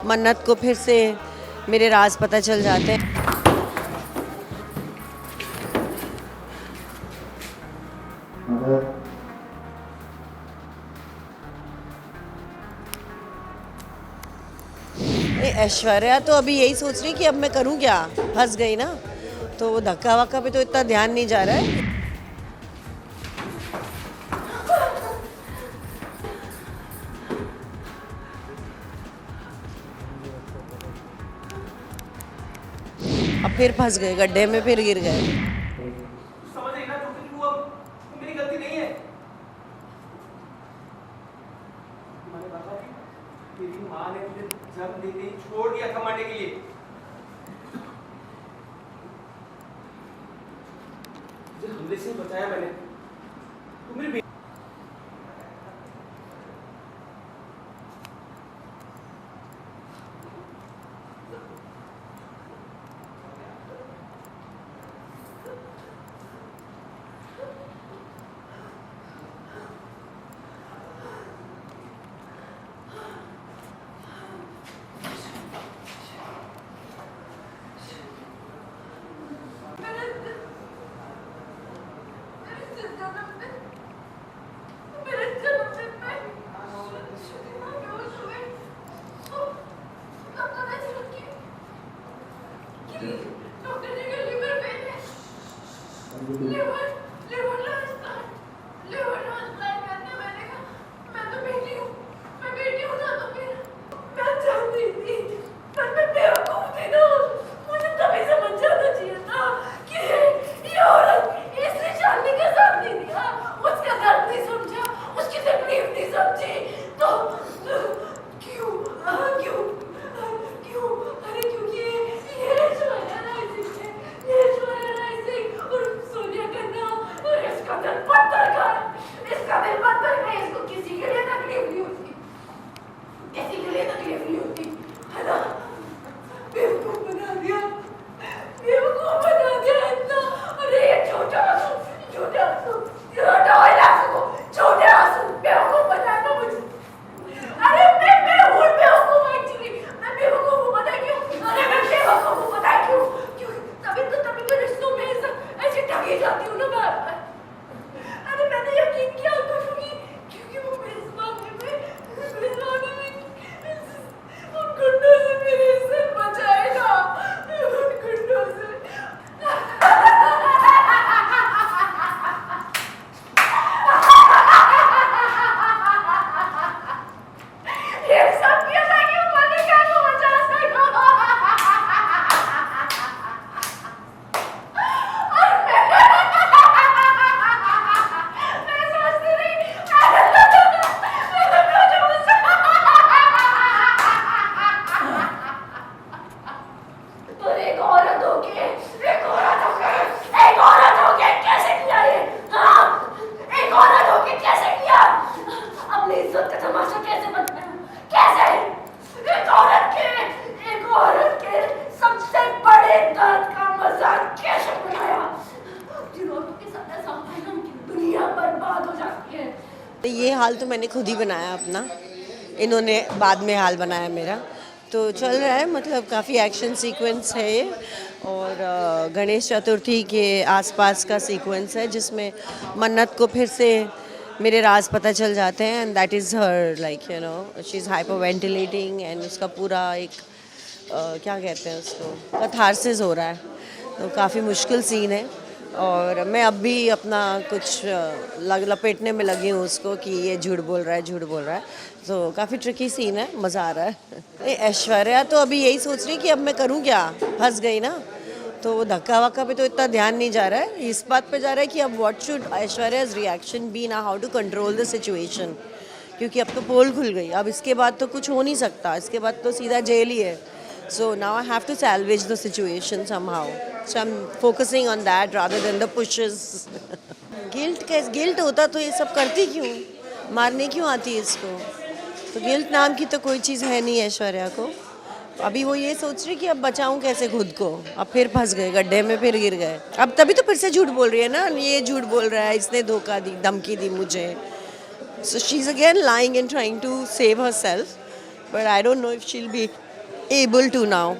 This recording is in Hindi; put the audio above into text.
मन्नत को फिर से मेरे राज पता चल जाते हैं। ऐश्वर्या तो अभी यही सोच रही कि अब मैं करूं क्या, फंस गई ना, तो वो धक्का वक्का पे तो इतना ध्यान नहीं जा रहा है। अब फिर फंस गए गड्ढे में, फिर गिर गए। समझ रही ना तू अब मेरी गलती नहीं है। मैंने कहा कि तेरी माँ ने तुझे जन्म देते ही छोड़ दिया था मरने के लिए। तुझे हमले से बचाया मैंने। तू मेरी ये हाल तो मैंने खुद ही बनाया अपना, इन्होंने बाद में हाल बनाया मेरा। तो चल रहा है, मतलब काफ़ी एक्शन सीक्वेंस है ये, और गणेश चतुर्थी के आसपास का सीक्वेंस है जिसमें मन्नत को फिर से मेरे राज पता चल जाते हैं। And that is her, like you know, she is hyper ventilating, and उसका पूरा एक क्या कहते हैं उसको, कैथारसिस हो रहा है। तो काफ़ी मुश्किल सीन है, और मैं अब भी अपना कुछ लपेटने में लगी हूँ उसको कि ये झूठ बोल रहा है, झूठ बोल रहा है। तो काफ़ी ट्रिकी सीन है, मज़ा आ रहा है। ऐश्वर्या तो अभी यही सोच रही कि अब मैं करूँ क्या, फंस गई ना, तो वो धक्का वक्का पे तो इतना ध्यान नहीं जा रहा है। इस बात पे जा रहा है कि अब what should Aishwarya's reaction be ना, how to control the situation, क्योंकि अब तो पोल खुल गई। अब इसके बाद तो कुछ हो नहीं सकता, इसके बाद तो सीधा जेल ही है। So now I have to salvage the situation somehow. So I'm focusing on that rather than the pushes. Guilt होता तो ये सब करती क्यों, मारने क्यों आती है इसको। तो गिल्ट नाम की तो कोई चीज़ है नहीं ऐश्वर्या को। अभी वो ये सोच रही कि अब बचाऊं कैसे खुद को। अब फिर फंस गए गड्ढे में, फिर गिर गए। अब तभी तो फिर से झूठ बोल रही है ना, ये झूठ बोल रहा है, इसने धोखा दी, धमकी दी मुझे। So she's again lying and trying to save herself, but I don't know if she'll be able to now.